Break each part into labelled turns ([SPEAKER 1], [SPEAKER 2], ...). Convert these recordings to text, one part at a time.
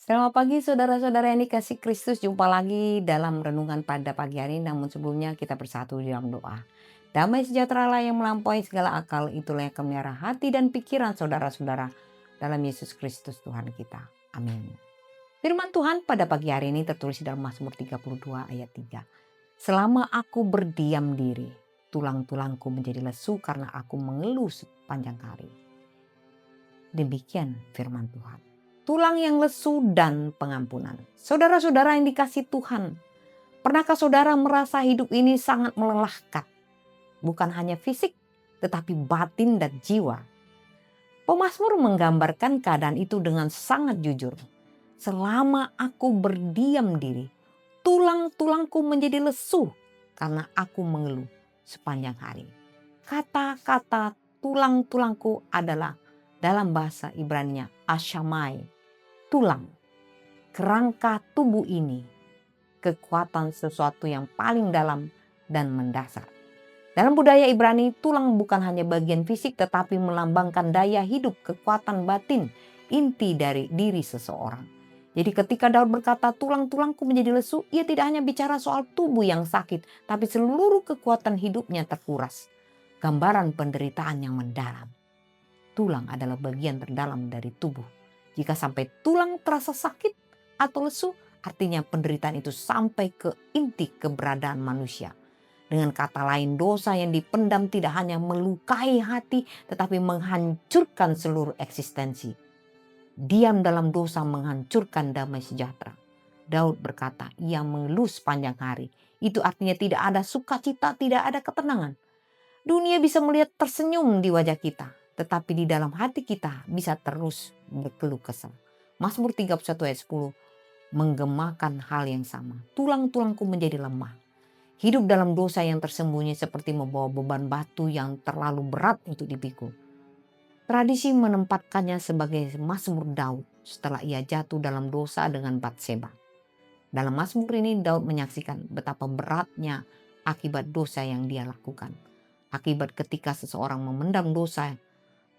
[SPEAKER 1] Selamat pagi saudara-saudara yang dikasih Kristus. Jumpa lagi dalam renungan pada pagi hari. Namun sebelumnya kita bersatu di dalam doa. Damai sejahtera Allah yang melampaui segala akal, itulah yang akan memelihara hati dan pikiran saudara-saudara dalam Yesus Kristus Tuhan kita. Amin. Firman Tuhan pada pagi hari ini tertulis di dalam Mazmur 32 ayat 3. Selama aku berdiam diri, tulang-tulangku menjadi lesu karena aku mengeluh sepanjang hari. Demikian firman Tuhan. Tulang yang lesu dan pengampunan. Saudara-saudara yang dikasih Tuhan, pernahkah saudara merasa hidup ini sangat melelahkan? Bukan hanya fisik, tetapi batin dan jiwa. Pemazmur menggambarkan keadaan itu dengan sangat jujur. Selama aku berdiam diri, tulang-tulangku menjadi lesu karena aku mengeluh sepanjang hari. Kata-kata tulang-tulangku adalah dalam bahasa Ibrani ashamai, tulang, kerangka tubuh ini, kekuatan sesuatu yang paling dalam dan mendasar. Dalam budaya Ibrani, tulang bukan hanya bagian fisik tetapi melambangkan daya hidup, kekuatan batin, inti dari diri seseorang. Jadi ketika Daud berkata tulang-tulangku menjadi lesu, ia tidak hanya bicara soal tubuh yang sakit, tapi seluruh kekuatan hidupnya terkuras. Gambaran penderitaan yang mendalam. Tulang adalah bagian terdalam dari tubuh. Jika sampai tulang terasa sakit atau lesu, artinya penderitaan itu sampai ke inti keberadaan manusia. Dengan kata lain, dosa yang dipendam tidak hanya melukai hati, tetapi menghancurkan seluruh eksistensi. Diam dalam dosa menghancurkan damai sejahtera. Daud berkata, ia mengeluh sepanjang hari. Itu artinya tidak ada sukacita, tidak ada ketenangan. Dunia bisa melihat tersenyum di wajah kita, tetapi di dalam hati kita bisa terus berkeluh kesah. Mazmur 31 ayat 10 menggemakan hal yang sama. Tulang-tulangku menjadi lemah. Hidup dalam dosa yang tersembunyi seperti membawa beban batu yang terlalu berat untuk dipikul. Tradisi menempatkannya sebagai Mazmur Daud setelah ia jatuh dalam dosa dengan Batseba. Dalam Mazmur ini Daud menyaksikan betapa beratnya akibat dosa yang dia lakukan. Akibat ketika seseorang memendam dosa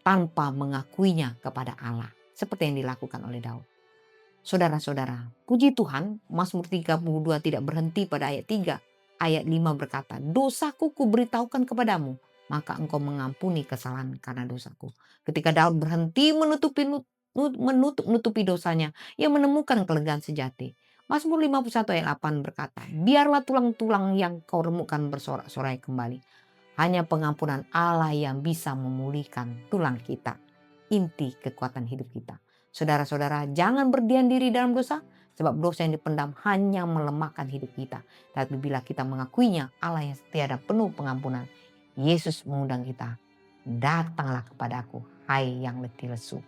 [SPEAKER 1] tanpa mengakuinya kepada Allah. Seperti yang dilakukan oleh Daud. Saudara-saudara, puji Tuhan, Mazmur 32 tidak berhenti pada ayat 3. Ayat 5 berkata, dosaku kuberitahukan kepadamu, maka engkau mengampuni kesalahan karena dosaku. Ketika Daud berhenti menutupi dosanya, ia menemukan kelegaan sejati. Mazmur 51 ayat 8 berkata, biarlah tulang-tulang yang kau remukkan bersorak-sorai kembali. Hanya pengampunan Allah yang bisa memulihkan tulang kita, inti kekuatan hidup kita. Saudara-saudara, jangan berdiam diri dalam dosa, sebab dosa yang dipendam hanya melemahkan hidup kita. Tapi bila kita mengakuinya, Allah yang setia dan penuh pengampunan. Yesus mengundang kita, datanglah kepadaku, hai yang letih lesu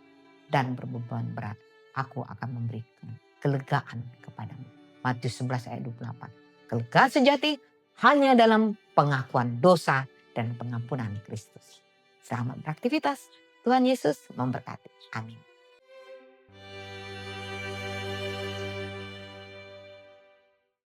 [SPEAKER 1] dan berbeban berat. Aku akan memberikan kelegaan kepadamu. Matius 11 ayat 28. Kelegaan sejati hanya dalam pengakuan dosa dan pengampunan Kristus. Selamat beraktivitas. Tuhan Yesus memberkati. Amin.